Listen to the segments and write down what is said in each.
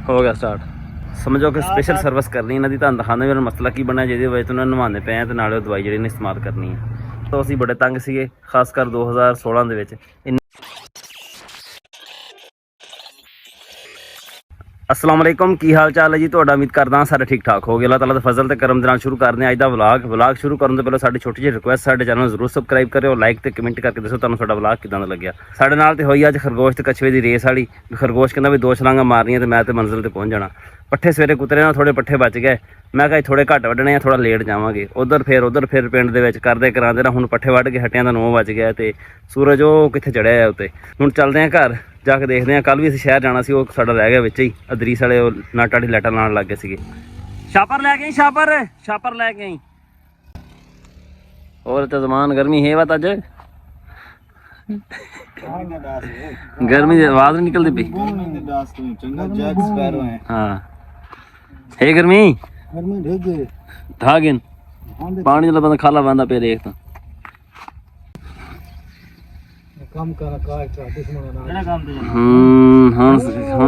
हो गया स्टार्ट। समझो कि स्पेशल सर्विस करनी इन्हों की तुम दिखाने मेरा मसला की बनना जिसकी वजह से उन्होंने नवाने पे हैं तो नाले दवाई जी इस्तेमाल करनी है। तो असी बड़े तंग से खासकर 2016 के। अस्सलाम वालेकुम, की हाल चाल है जी? तुहाडा उम्मीद करदा सारे ठीक ठाक हो गए। अल्लाह ताला दे फजल ते करम दे नाल शुरू करदे अज दा व्लॉग शुरू करन तो पहले साडी छोटी जी रिक्वेस्ट, साडे चैनल जरूर सबसक्राइब करियो, लाइक ते कमेंट करके दसो तुहानूं साडा व्लॉग किदां दा लग्गिया। साडे नाल ते होई अज खरगोश ते कछुए दी रेस वाली। खरगोश कहंदा भी 2 छलांगां मारनियां ते मैं ते मंजिल ते पहुंच जाना। पट्ठे सवेरे कुतरे ना थोड़े पट्ठे बच गए, मैं कहा थोड़े घट वड्डने थोड़ा लेट जावांगे। उधर फिर पिंड दे विच करदे करांदे ना हुण पट्ठे वड्ड के हटियां दा 9 बज गया ते सूरज वो कित्थे चढ़िया है उत्ते। हुण चलदे हैं घर जाके देखते हैं। कल भी असीं शहर जाना सी, वो साडा रह गया विच ही। अदरीस वाले नाटा दी लाइटां लाउण लग गए सीगे। छापर लैके आई, छापर लैके आई। और तो जमान गर्मी है बात अज गर्मी की आवाज नहीं निकलती पई। हाँ है गर्मी था गिन पानी जो बंदा खाला बंदा पे देख। हुन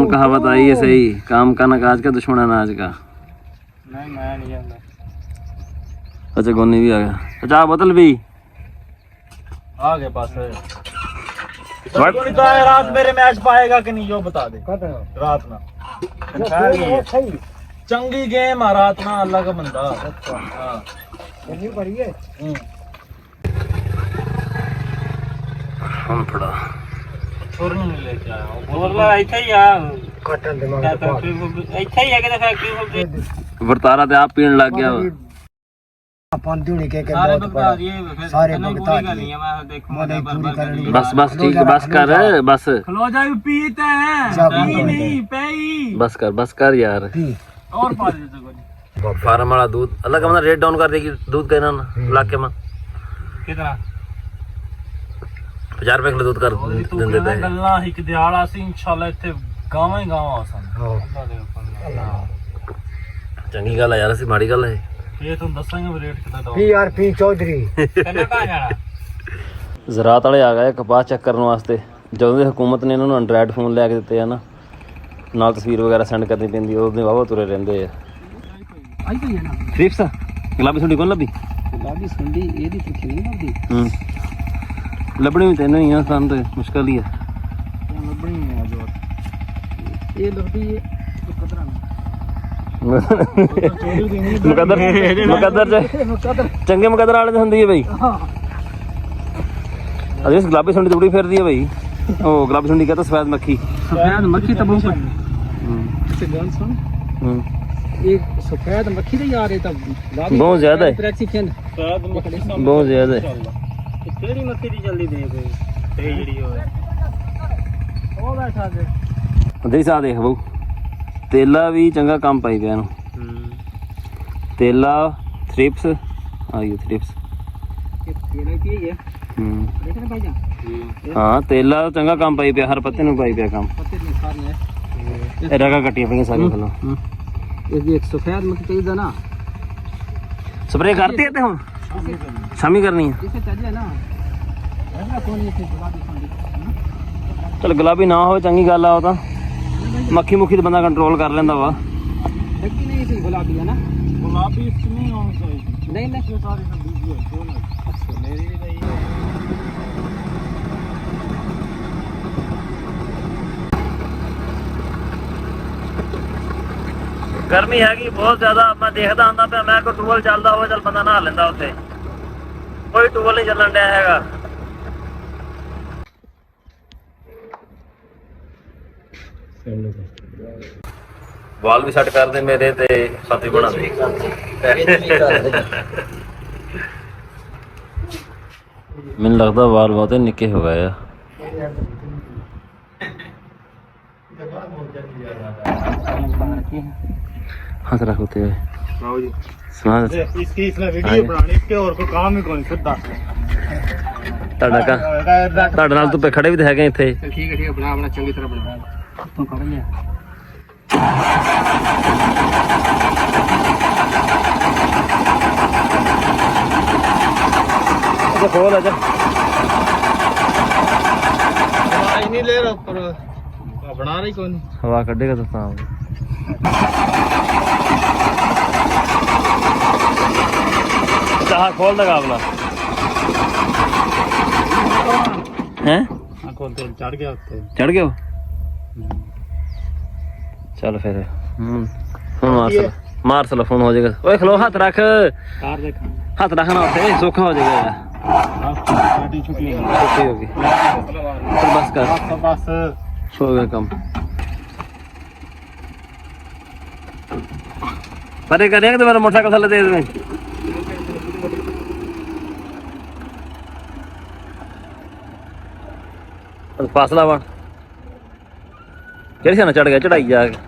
कहावत आई है सही, काम का ना काज का दुश्मन अनाज का। नहीं मैं नहीं जानता। अच्छा गोनी भी आ गया। अच्छा बोतल भी आ गए पास है। रात मेरे मैच पाएगा कि नहीं यो बता दे। रात ना चंगी गेम आ रात ना, अल्लाह का बंदा। हां बड़ी है। हम थोड़ा छोर नहीं लेके आया हूं। बोला इथे ही आ कटन दिमाग इथे ही है कि फैक्ट्री वर्तारा ते आप पीण लग गया। अपन दूनी के सारे बता दिए, सारे बता दिए। मैं देखूंगा बस ठीक है, बस कर बस खलो जा। पीते हैं पी नहीं पई। बस कर यार। और पा दे तो फार्म वाला दूध अलग का रेट डाउन कर देगी। दूध कहना ना इलाके में कितना 50 रुपए किलो दूध कर दिंदे पे। गल्ला हिक दिहाड़ा सी इंशाल्लाह इत्थे गावां ही गावां आसन। चंगी गल है यार, असी माड़ी गल है ये तुम दसांगे रेट कितना दो। पीआरपी चौधरी कन्ना कहां जाना। ज़रात वाले आ गए कपास चेक करने वास्ते। ਜਦੋਂ ਦੀ हुकूमत ने इन्होंने एंड्रॉयड फोन लैके दिते है ना, नाल तस्वीर वगैरह सेंड करनी पैंदी है। उसने वावा तुरे रहंदे है। आई पई है ना थ्रिप्स गुलाबी सुंडी कौन लभी? गुलाबी सुंडी एदी तुखी नहीं लभदी। लभनी भी तेन ही है, सन तो मुश्किल ही है लभनी है। जो ये लभदी है मुकद्दर चंगे मुकद्दर वाले होंदी है भाई। अरे इस गुलाबी सुंडी तो बड़ी फिरदी है भाई। ओ गुलाबी सुंडी कहता सफेद मक्खी तो बहुत एक सफेद मक्खी तो यार ये तो बहुत ज्यादा है, बहुत ज्यादा है। केड़ी मक्खी दी जल्दी दे कोई ते जेड़ी होए ओ बैठा दे देख सा देख बहु तेला भी चंगा काम पाई पिया नु। तेला थ्रिप्स आई थ्रिप्स तेला की है। देखने भाई जा हां तेला चंगा काम पाई पिया, हर पत्ते नु पाई पिया काम। पत्ते ने खाने ए रगा कटिया पे सारी खलो। ये एक सफेद मक्खी तेज है ना, स्प्रे करते हैं हम शामी करनी है। इसे चाहिए ना कौन ये गुलाबी सुंडी। चल गुलाबी ना हो चंगी गल आ, मक्खी मुखी तो बंदा कंट्रोल कर लेंदा वा। नहीं सी गुलाबी है ना, गुलाबी नहीं होनी चाहिए। नहीं नहीं सारे सब बीजी है कौन है। अच्छा मेरी नहीं गर्मी हैगी बहुत ज्यादा। मैं देखता आंदा पे मैं कोई टूबल चलता हो चल बंदा नहा लेंदा उत्थे, कोई टूबल नहीं चलन दिया हैगा। वाल भी सेट कर दे मेरे ते साथी बना दे। मैनूं लगदा वाल बहुत निक्के हो गए। हाथ रख होते हैं इसकी इसने वीडियो बनानी, इसके और कोई काम ही कोई सिद्धा ਤੁਹਾਡੇ ਨਾਲ ਧੁੱਪੇ ਖੜੇ ਵੀ ਤਾਂ ਹੈਗੇ ਇੱਥੇ। ਠੀਕ ਹੈ ਬਣਾ ਚੰਗੀ ਤਰ੍ਹਾਂ ਬਣਾ ਤੂੰ ਕਰ ਲਿਆ। ਅੱਛਾ ਖੋਲ ਆ ਜਾ। नहीं ले रहा ऊपर बना रही कौन हवा कटेगा तो चाह खोल दगा अपना हैं चढ़ गया चल फिर फोन मार चलो फोन हो जाएगा ओए खलो हाथ रख हाथ रखना उसे सूखा हो जाएगा छुट्टी होगी बस कर बस हो गया कम परे करेंगे तो मेरा मोटरसाइकिल थले दे दें फासला बन केड़ी ना चढ़ गया चढ़ाई जाके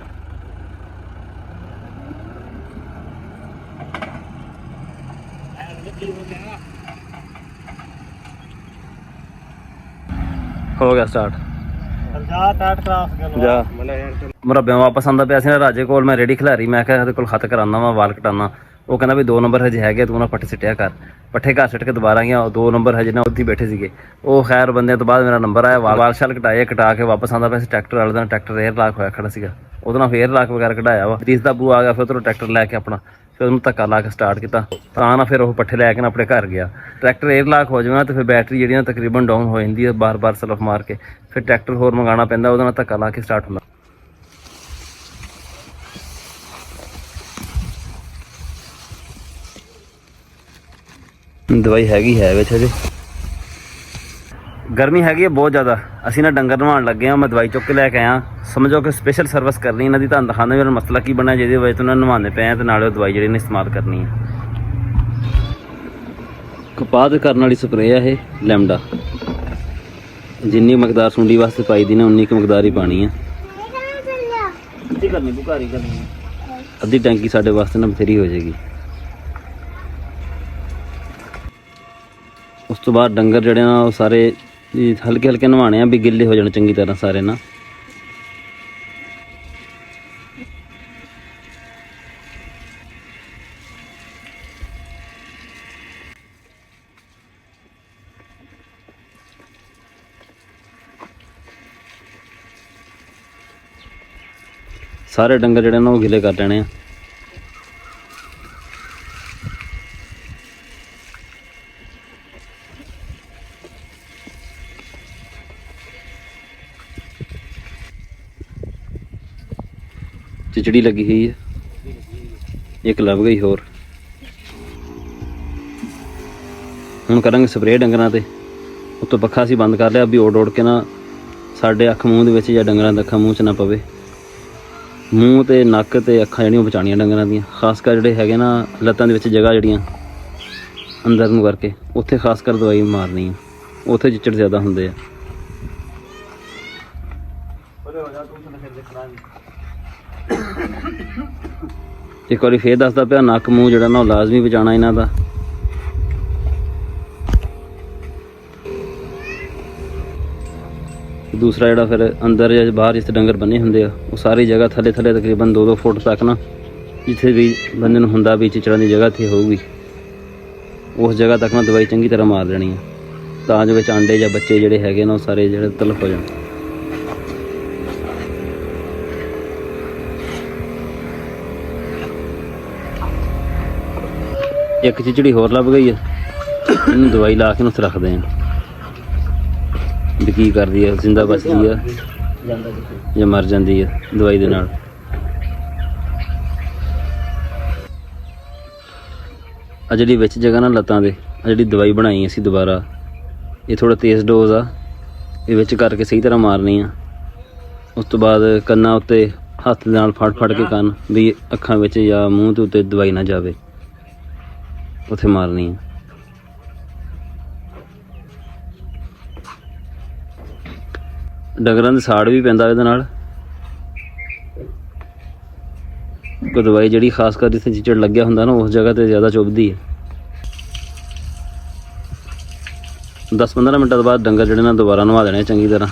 हो गया स्टार्ट मुरब्बे वापस आंदा पिया सी राजे कोल मैं रेडी खिलारी मैं क्या कोल खत कराना वा वाल कटाना वो कहना भी 2 नंबर हजे है तू ना पट्ठे सिटिया कर पट्ठे घर सिट के दोबारा गया 2 नंबर हजे ना उद्दी बैठे सीगे वो खैर बंदे तो बाद मेरा नंबर आया वाल शाल कटाए कटा के वापस आंदा पिया ट्रैक्टर वाले दिन ट्रैक्टर एयर लॉक होया खड़ा सीगा ਉਹਦੇ ਨਾਲ ਫੇਰ ਲਾਕ ਵਗੈਰਾ ਕਢਾਇਆ ਵਾ ਰੀਸ ਦਾ ਬੂ ਆ ਗਿਆ ਫਿਰ ਉਧਰੋਂ ਟਰੈਕਟਰ ਲੈ ਕੇ ਆਪਣਾ ਫਿਰ ਉਹਨੂੰ ਧੱਕਾ ਲਾ ਕੇ ਸਟਾਰਟ ਕੀਤਾ ਤਾਂ ਨਾ ਫਿਰ ਉਹ ਪੱਠੇ ਲੈ ਕੇ ਨਾ ਆਪਣੇ ਘਰ ਗਿਆ ਟਰੈਕਟਰ 에ਅਰ ਲਾਕ ਹੋ ਜਾਵੇ ਨਾ ਤੇ ਫਿਰ ਬੈਟਰੀ ਜਿਹੜੀ ਨਾ ਤਕਰੀਬਨ ਡਾਊਨ ਹੋ ਜਾਂਦੀ ਹੈ ਬਾਰ-ਬਾਰ ਸਲਫ ਮਾਰ ਕੇ ਫਿਰ ਟਰੈਕਟਰ ਹੋਰ ਮੰਗਾਉਣਾ ਪੈਂਦਾ ਉਹਦੇ ਨਾਲ ਧੱਕਾ ਲਾ ਕੇ ਸਟਾਰਟ ਹੁੰਦਾ ਦਵਾਈ ਹੈਗੀ ਹੈ ਵਿੱਚ ਹਜੇ गर्मी हैगी है बहुत ज़्यादा असी ना डंगर नवाण लगे हाँ मैं दवाई चुक के लैके आया समझो कि स्पेशल सर्विस करनी इन्हों की तुहानूं दिखाने मेरा मसला की बनना जिहदी वजह तो उन्होंने नवाने पे तो नाले दवाई जी इस्तेमाल करनी है कपाह ते करने वाली स्प्रे है ये लैमडा जिन्नी मकदार सुंडी वास्ते पाई दी ना उन्नी की मकदार ही पानी है अद्धी टैंकी साढ़े वास्ते ना बथेरी हो जाएगी उस तो बाद डंगर जड़े ना सारे हल्के हल्के नवाने भी गिले हो जाने चंगी तरह सारे ना सारे डंगर जड़े ना वो गिले कर लेने चिचड़ी लगी हुई है एक लग गई होर हुण करांगे स्प्रे डंगरां ते उत्तों पक्खा असीं बंद कर लिया भी उड़ उड़ के ना साडे अख मूँह दे विच जां डंगरां दे अखां मूँह च ना पवे मूँह ते नक ते अखां जिहड़ियां बचाणियां डंगरां दीयां खास कर जिहड़े हैगे ना लत्तां दे विच जगह जिहड़ियां अंदर नूं करके उत्थे खास कर दवाई मारनी है उत्थे चिचड़ ज़्यादा हुंदे आ एक बार फिर दसदा पिया नक मूँह जो ना लाजमी बचाना इन्हों का दूसरा जोड़ा फिर अंदर या बाहर जिस डंगर बने होंगे वो सारी जगह थले थले तकरीबन 2-2 फुट तक ना जिथे भी बंदे नूं हुंदा भी चिचड़ां दी जगह थी होगी उस जगह तक ना दवाई चंगी तरह मार देनी है तां जो विच आंडे या बच्चे जिहड़े हैगे ना सारे जिहड़े तलफ हो जाण एक चिचड़ी होर लभ गई है इन्हूं दवाई ला के उत्थे रखते हैं भी की करदी है जिंदा बचदी है या मर जाती है दवाई दे नाल आ जिहड़ी विच जगह ना लत्तां दे आ जिहड़ी दवाई बनाई असीं दोबारा ये थोड़ा तेज़ डोज आ ये विच करके सही तरह मारनी आ उस तो बाद कन्ना उत्ते हत्थ दे नाल फड़ फड़ के कन भी अखां विच या मूँह दे उत्ते दवाई ना जावे उत्थे मारनी है डंगरां दे साड़ भी पैंदा इहदे नाल कोई दवाई जिहड़ी खास कर जिथे चिचड़ लग्या हुंदा ना उस जगह ते ज़्यादा चुभदी है 10-15 मिनट बाद डंगर जिहड़े ना दोबारा नवा देने चंगी तरह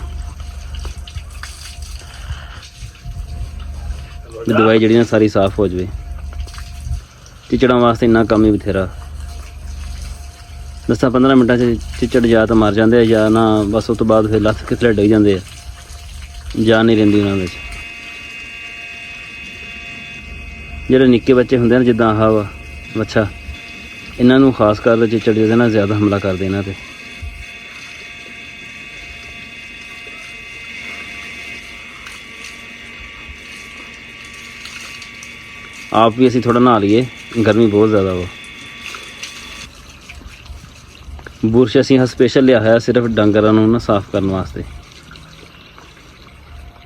दवाई जिहड़ी ना सारी साफ हो जाए चिचड़ां वास्ते इन्ना कम ही बथेरा 10-15 ਮਿੰਟਾਂ 'ਚ ਚਿੱਚੜ ਜਾਂ ਤਾਂ ਮਰ ਜਾਂਦੇ ਆ ਜਾਂ ਨਾ, ਬਸ ਉਸ ਤੋਂ ਬਾਅਦ ਫਿਰ ਲੱਥ ਕੇ ਥੱਲੇ ਡਿੱਗ ਜਾਂਦੇ ਆ, ਜਾਨ ਨਹੀਂ ਰਹਿੰਦੀ ਉਹਨਾਂ ਵਿੱਚ। ਜਿਹੜੇ ਨਿੱਕੇ ਬੱਚੇ ਹੁੰਦੇ ਨੇ ਜਿੱਦਾਂ ਆਹ ਵਾ ਵੱਛਾ, ਇਹਨਾਂ ਨੂੰ ਖਾਸ ਕਰ ਚਿੱਚੜ ਜਿਹਦੇ ਨਾਲ ਜ਼ਿਆਦਾ ਹਮਲਾ ਕਰਦੇ ਇਹਨਾਂ 'ਤੇ। ਆਪ ਵੀ ਅਸੀਂ ਥੋੜਾ ਨਹਾ ਲਈਏ, ਗਰਮੀ ਬਹੁਤ ਜ਼ਿਆਦਾ ਵਾ। ਬੁਰਸ਼ ਅਸੀਂ ਸਪੈਸ਼ਲ ਲਿਆ ਹੋਇਆ ਸਿਰਫ ਡੰਗਰਾਂ ਨੂੰ ਨਾ ਸਾਫ਼ ਕਰਨ ਵਾਸਤੇ।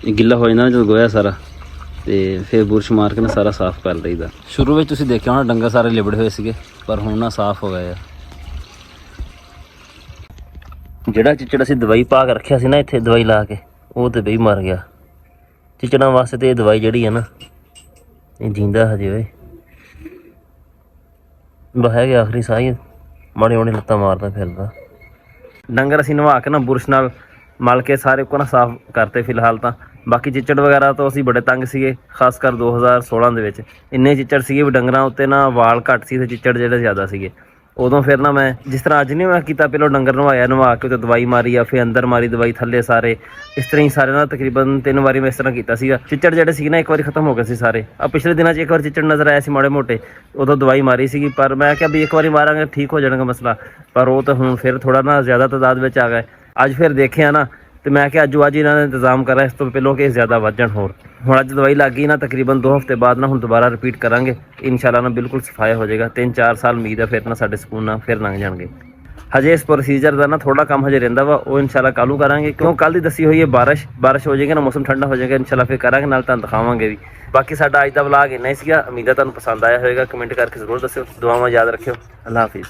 ਇਹ ਗਿੱਲਾ ਹੋ ਜਾਂਦਾ ਜਦੋਂ ਗੋਇਆ ਸਾਰਾ, ਤੇ ਫਿਰ ਬੁਰਸ਼ ਮਾਰ ਕੇ ਨਾ ਸਾਰਾ ਸਾਫ਼ ਕਰ ਲਈਦਾ। ਸ਼ੁਰੂ ਵਿੱਚ ਤੁਸੀਂ ਦੇਖਿਆ ਹੋਣਾ ਡੰਗਰ ਸਾਰੇ ਲਿਬੜੇ ਹੋਏ ਸੀਗੇ, ਪਰ ਹੁਣ ਨਾ ਸਾਫ਼ ਹੋ ਗਏ ਆ। ਜਿਹੜਾ ਚਿੱਚੜ ਅਸੀਂ ਦਵਾਈ ਪਾ ਕੇ ਰੱਖਿਆ ਸੀ ਨਾ ਇੱਥੇ, ਦਵਾਈ ਲਾ ਕੇ, ਉਹ ਤੇ ਬਈ ਮਰ ਗਿਆ। ਚਿੱਚੜਾਂ ਵਾਸਤੇ ਤੇ ਇਹ ਦਵਾਈ ਜਿਹੜੀ ਹੈ ਨਾ, ਇਹ ਜਿੰਦਾ ਹਜੇ ਓਏ, ਬਹਿ ਗਿਆ ਆਖਰੀ ਸਾਹ ਹੀ, ਮਾੜੇ ਮਾੜੇ ਲੱਤਾਂ ਮਾਰਦਾ ਫਿਰਦਾ। ਡੰਗਰ ਅਸੀਂ ਨਵਾ ਕੇ ਨਾ ਬੁਰਸ਼ ਨਾਲ ਮਲ ਕੇ ਸਾਰੇ ਕੋ ਨਾ ਸਾਫ਼ ਕਰਤੇ ਫਿਲਹਾਲ ਤਾਂ। ਬਾਕੀ ਚਿੱਚੜ ਵਗੈਰਾ ਤੋਂ ਅਸੀਂ ਬੜੇ ਤੰਗ ਸੀਗੇ, ਖਾਸ ਕਰ 2016 ਦੇ ਵਿੱਚ ਇੰਨੇ ਚਿੱਚੜ ਸੀਗੇ ਵੀ ਡੰਗਰਾਂ ਉੱਤੇ ਨਾ ਵਾਲ ਘੱਟ ਸੀ ਤੇ ਚਿੱਚੜ ਜਿਹੜੇ ਜ਼ਿਆਦਾ ਸੀਗੇ। ਉਦੋਂ ਫਿਰ ਨਾ ਮੈਂ ਜਿਸ ਤਰ੍ਹਾਂ ਅੱਜ ਨਹੀਂ ਮੈਂ ਕੀਤਾ, ਪਹਿਲਾਂ ਡੰਗਰ ਨਵਾਇਆ, ਨਵਾ ਕੇ ਉੱਤੇ ਦਵਾਈ ਮਾਰੀ ਆ, ਫਿਰ ਅੰਦਰ ਮਾਰੀ ਦਵਾਈ ਥੱਲੇ ਸਾਰੇ, ਇਸ ਤਰ੍ਹਾਂ ਹੀ ਸਾਰੇ ਨਾਲ ਤਕਰੀਬਨ 3 ਵਾਰੀ ਮੈਂ ਇਸ ਤਰ੍ਹਾਂ ਕੀਤਾ ਸੀਗਾ। ਚਿੱਚੜ ਜਿਹੜੇ ਸੀ ਨਾ ਇੱਕ ਵਾਰੀ ਖਤਮ ਹੋ ਗਏ ਸੀ ਸਾਰੇ। ਆ ਪਿਛਲੇ ਦਿਨਾਂ 'ਚ ਇੱਕ ਵਾਰ ਚਿੱਚੜ ਨਜ਼ਰ ਆਇਆ ਸੀ ਮਾੜੇ ਮੋਟੇ, ਉਦੋਂ ਦਵਾਈ ਮਾਰੀ ਸੀਗੀ, ਪਰ ਮੈਂ ਕਿਹਾ ਵੀ ਇੱਕ ਵਾਰੀ ਮਾਰਾਂਗੇ ਠੀਕ ਹੋ ਜਾਣਾਗਾ ਮਸਲਾ, ਪਰ ਉਹ ਤਾਂ ਹੁਣ ਫਿਰ ਥੋੜਾ ਨਾ ਜ਼ਿਆਦਾ ਤਾਦਾਦ ਵਿੱਚ ਆ ਗਏ। ਅੱਜ ਫਿਰ ਦੇਖਿਆ ਨਾ, ਤੇ ਮੈਂ ਕਿਹਾ ਅੱਜ ਇਹਨਾਂ ਨੇ ਇੰਤਜ਼ਾਮ ਕਰਾਂ ਇਸ ਤੋਂ ਪਹਿਲਾਂ ਕਿ ਜ਼ਿਆਦਾ ਵੱਧ ਜਾਣ ਹੋਰ। ਹੁਣ ਅੱਜ ਦਵਾਈ ਲੱਗ ਗਈ ਨਾ, ਤਕਰੀਬਨ 2 ਹਫ਼ਤੇ ਬਾਅਦ ਨਾ ਹੁਣ ਦੁਬਾਰਾ ਰਿਪੀਟ ਕਰਾਂਗੇ ਇਨਸ਼ਾਅੱਲਾ ਨਾ, ਬਿਲਕੁਲ ਸਫਾਇਆ ਹੋ ਜਾਏਗਾ। 3-4 ਸਾਲ ਉਮੀਦ ਹੈ ਫਿਰ ਨਾ ਸਾਡੇ ਸਕੂਨ ਨਾਲ ਫਿਰ ਲੰਘ ਜਾਣਗੇ। ਹਜੇ ਇਸ ਪ੍ਰੋਸੀਜਰ ਦਾ ਨਾ ਥੋੜਾ ਕੰਮ ਹਜੇ ਰਹਿੰਦਾ ਵਾ, ਉਹ ਇਨਸ਼ਾਅੱਲਾ ਕੱਲ੍ਹ ਨੂੰ ਕਰਾਂਗੇ, ਕਿਉਂ ਕੱਲ੍ਹ ਦੀ ਦੱਸੀ ਹੋਈ ਹੈ ਬਾਰਿਸ਼ ਹੋ ਜਾਏਗੀ ਨਾ, ਮੌਸਮ ਠੰਡਾ ਹੋ ਜਾਏਗਾ, ਇਨਸ਼ਾਅੱਲਾ ਫਿਰ ਕਰਾਂਗੇ, ਨਾਲ ਤੁਹਾਨੂੰ ਦਿਖਾਵਾਂਗੇ ਵੀ। ਬਾਕੀ ਸਾਡਾ ਅੱਜ ਦਾ ਵਲੌਗ ਇੰਨਾ ਹੀ ਸੀਗਾ, ਉਮੀਦ ਹੈ ਤੁਹਾਨੂੰ ਪਸੰਦ ਆਇਆ ਹੋਵੇਗਾ। ਕਮੈਂਟ ਕਰਕੇ ਜ਼ਰੂਰ ਦੱਸਿਓ, ਦੁਆਵਾਂ ਯਾਦ ਰੱਖਿਓ। ਅੱਲਾ ਹਾਫਿਜ਼।